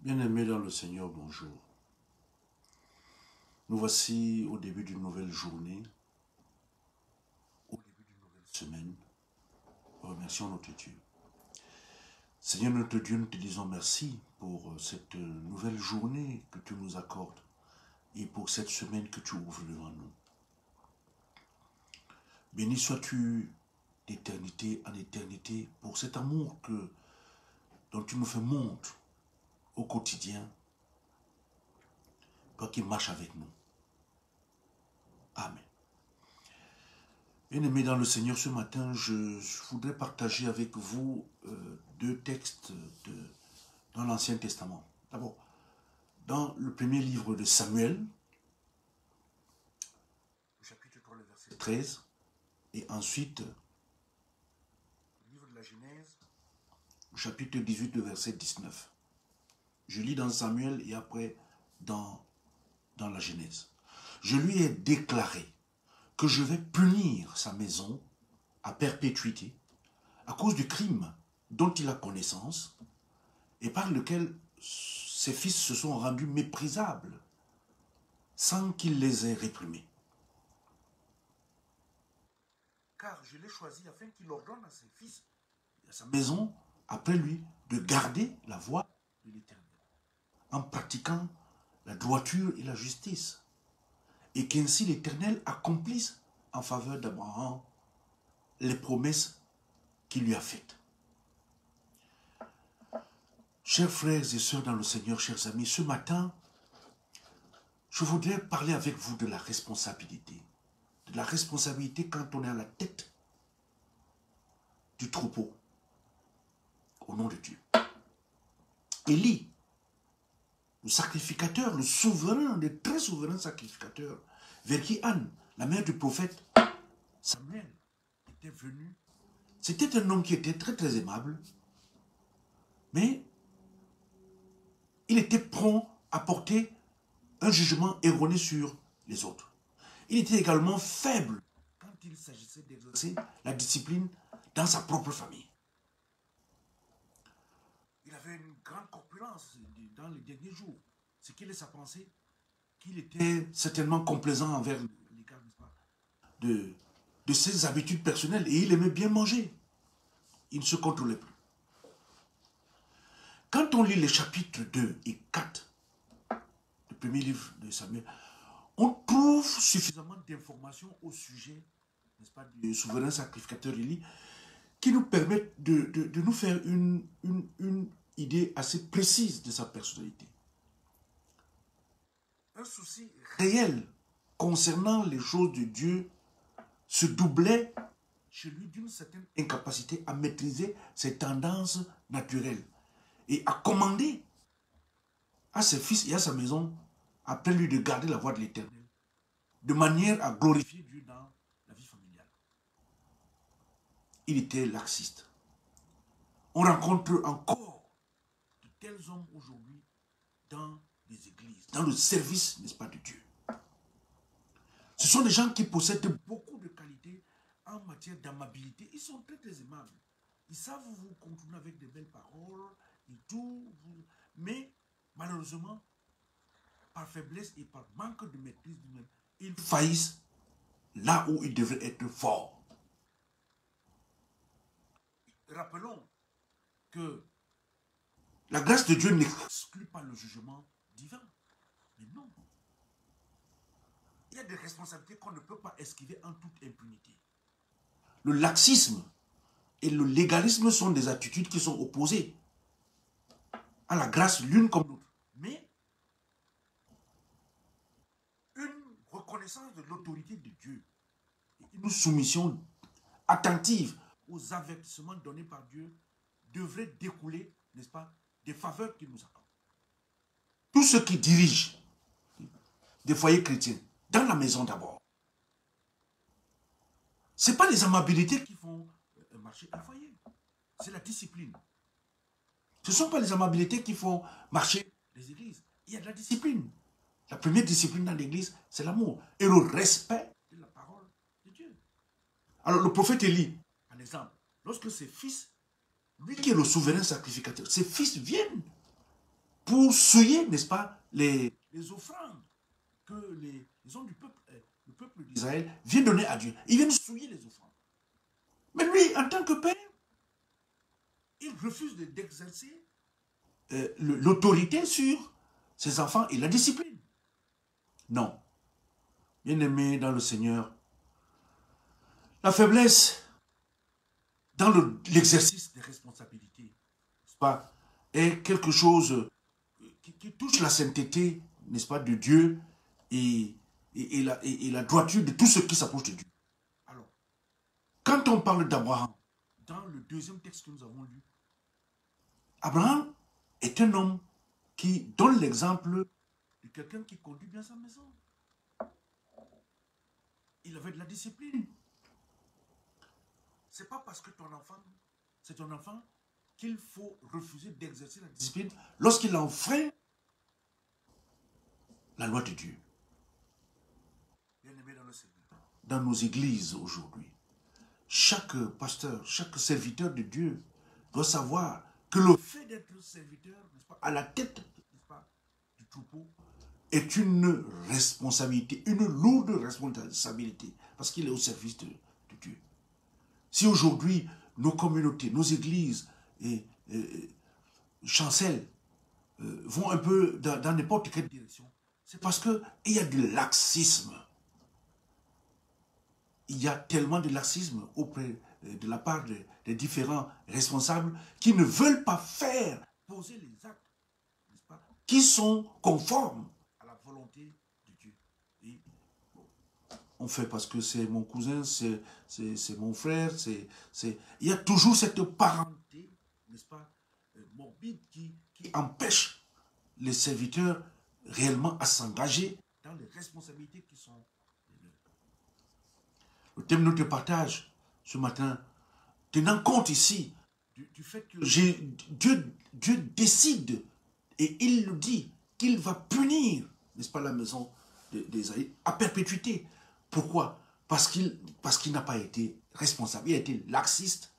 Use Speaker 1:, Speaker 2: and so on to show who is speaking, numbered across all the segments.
Speaker 1: Bien-aimés dans le Seigneur, bonjour. Nous voici au début d'une nouvelle journée, au début d'une nouvelle semaine. Remercions notre Dieu. Seigneur notre Dieu, nous te disons merci pour cette nouvelle journée que tu nous accordes et pour cette semaine que tu ouvres devant nous. Béni sois-tu d'éternité en éternité pour cet amour dont tu nous fais montre au quotidien, toi qui marches avec nous. Amen. Bien-aimés dans le Seigneur, ce matin, je voudrais partager avec vous deux textes dans l'Ancien Testament. D'abord, dans le premier livre de Samuel, chapitre 3, le verset 13, et ensuite, le livre de la Genèse, chapitre 18, le verset 19. Je lis dans Samuel et après dans la Genèse. Je lui ai déclaré que je vais punir sa maison à perpétuité à cause du crime dont il a connaissance et par lequel ses fils se sont rendus méprisables sans qu'il les ait réprimés. Car je l'ai choisi afin qu'il ordonne à ses fils et à sa maison après lui de garder la voie de l'Éternel en pratiquant la droiture et la justice, et qu'ainsi l'Éternel accomplisse en faveur d'Abraham les promesses qu'il lui a faites. Chers frères et sœurs dans le Seigneur, chers amis, ce matin, je voudrais parler avec vous de la responsabilité. De la responsabilité quand on est à la tête du troupeau, au nom de Dieu. Élie, le sacrificateur, le souverain, le très souverain sacrificateur, vers qui Anne, la mère du prophète Samuel, était venue. C'était un homme qui était très très aimable, mais il était prompt à porter un jugement erroné sur les autres. Il était également faible quand il s'agissait d'exercer la discipline dans sa propre famille. Il avait une grande corpulence dans les derniers jours. Ce qui laisse à penser qu'il était certainement complaisant envers l'égard de ses habitudes personnelles. Et il aimait bien manger. Il ne se contrôlait plus. Quand on lit les chapitres 2 et 4 de premier livre de Samuel, on trouve suffisamment d'informations au sujet, n'est-ce pas, du souverain sacrificateur Élie, qui nous permettent de nous faire une idée assez précise de sa personnalité. Un souci réel concernant les choses de Dieu se doublait chez lui d'une certaine incapacité à maîtriser ses tendances naturelles et à commander à ses fils et à sa maison, après lui, de garder la voie de l'Éternel, de manière à glorifier Dieu dans la vie familiale. Il était laxiste. On rencontre encore de tels hommes aujourd'hui dans les églises, dans le service, n'est-ce pas, de Dieu. Ce sont des gens qui possèdent beaucoup de qualités en matière d'amabilité. Ils sont très, très aimables. Ils savent vous contourner avec de belles paroles et tout. Mais malheureusement, par faiblesse et par manque de maîtrise d'eux-mêmes, ils faillissent là où ils devraient être forts. Rappelons que la grâce de Dieu n'exclut pas le jugement divin. Mais non. Il y a des responsabilités qu'on ne peut pas esquiver en toute impunité. Le laxisme et le légalisme sont des attitudes qui sont opposées à la grâce l'une comme l'autre. Mais une reconnaissance de l'autorité de Dieu, une soumission attentive aux avertissements donnés par Dieu devrait découler, n'est-ce pas, des faveurs qu'il nous accorde. Tous ceux qui dirigent des foyers chrétiens, dans la maison d'abord, ce n'est pas les amabilités qui font marcher un foyer, c'est la discipline. Ce ne sont pas les amabilités qui font marcher les églises, il y a de la discipline. La première discipline dans l'église, c'est l'amour et le respect de la parole de Dieu. Alors le prophète Élie, un exemple, lorsque ses fils, lui qui est le souverain sacrificateur, ses fils viennent pour souiller, n'est-ce pas, les offrandes que les hommes du peuple, le peuple d'Israël vient donner à Dieu. Ils viennent souiller les offrandes. Mais lui, en tant que père, il refuse d'exercer l'autorité sur ses enfants et la discipline. Non. Bien-aimé dans le Seigneur, la faiblesse dans l'exercice des responsabilités, n'est-ce pas, est quelque chose qui touche la sainteté, n'est-ce pas, de Dieu et la droiture de tout ce qui s'approche de Dieu. Alors, quand on parle d'Abraham, dans le deuxième texte que nous avons lu, Abraham est un homme qui donne l'exemple de quelqu'un qui conduit bien sa maison. Il avait de la discipline. Ce n'est pas parce que ton enfant, c'est ton enfant, qu'il faut refuser d'exercer la discipline lorsqu'il enfreint la loi de Dieu. Bien-aimé dans le Seigneur, dans nos églises aujourd'hui, chaque pasteur, chaque serviteur de Dieu doit savoir que le fait d'être serviteur, n'est-ce pas, à la tête, n'est-ce pas, du troupeau est une responsabilité, une lourde responsabilité, parce qu'il est au service de Dieu. Si aujourd'hui, nos communautés, nos églises chancellent, vont un peu dans n'importe quelle direction, c'est parce qu'il y a du laxisme. Il y a tellement de laxisme auprès de la part des différents responsables qui ne veulent pas faire, poser les actes, n'est-ce pas, qui sont conformes à la volonté de Dieu. Et on fait parce que c'est mon cousin, c'est mon frère, il y a toujours cette parenté, n'est-ce pas, morbide qui empêche les serviteurs réellement à s'engager dans les responsabilités qui sont les leurs. Le thème de notre partage ce matin, tenant compte ici du fait que Dieu décide et il le dit qu'il va punir, n'est-ce pas, la maison d'Ésaïe à perpétuité. Pourquoi? Parce qu'il n'a pas été responsable, il a été laxiste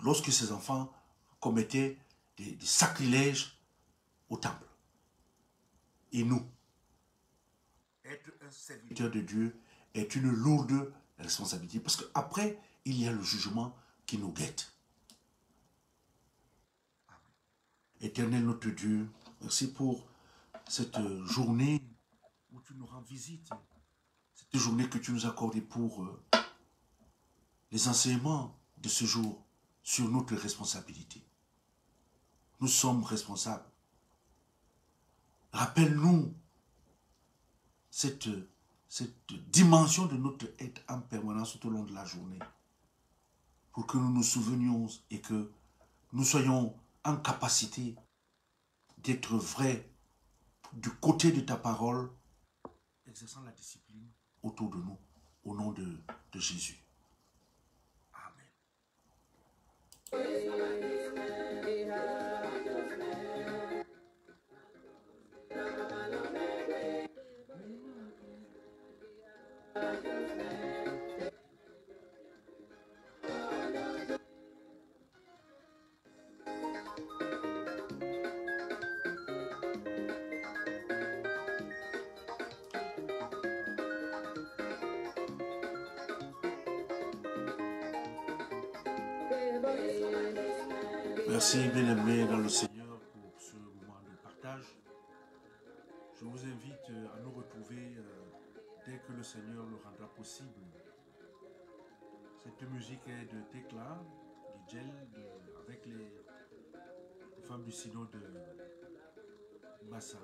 Speaker 1: lorsque ses enfants commettaient des sacrilèges au temple. Et nous, être un serviteur de Dieu est une lourde responsabilité, parce qu'après, il y a le jugement qui nous guette. Éternel notre Dieu, merci pour cette journée où tu nous rends visite, cette journée que tu nous as accordée pour les enseignements de ce jour sur notre responsabilité. Nous sommes responsables. Rappelle-nous cette dimension de notre être en permanence tout au long de la journée, pour que nous nous souvenions et que nous soyons en capacité d'être vrais du côté de ta parole, exerçant la discipline autour de nous, au nom de Jésus. Amen. Merci, bien-aimés dans le Seigneur, pour ce moment de partage. Je vous invite à nous retrouver dès que le Seigneur le rendra possible. Cette musique est de Tekla, du Gel, avec les femmes du synode de Bassa.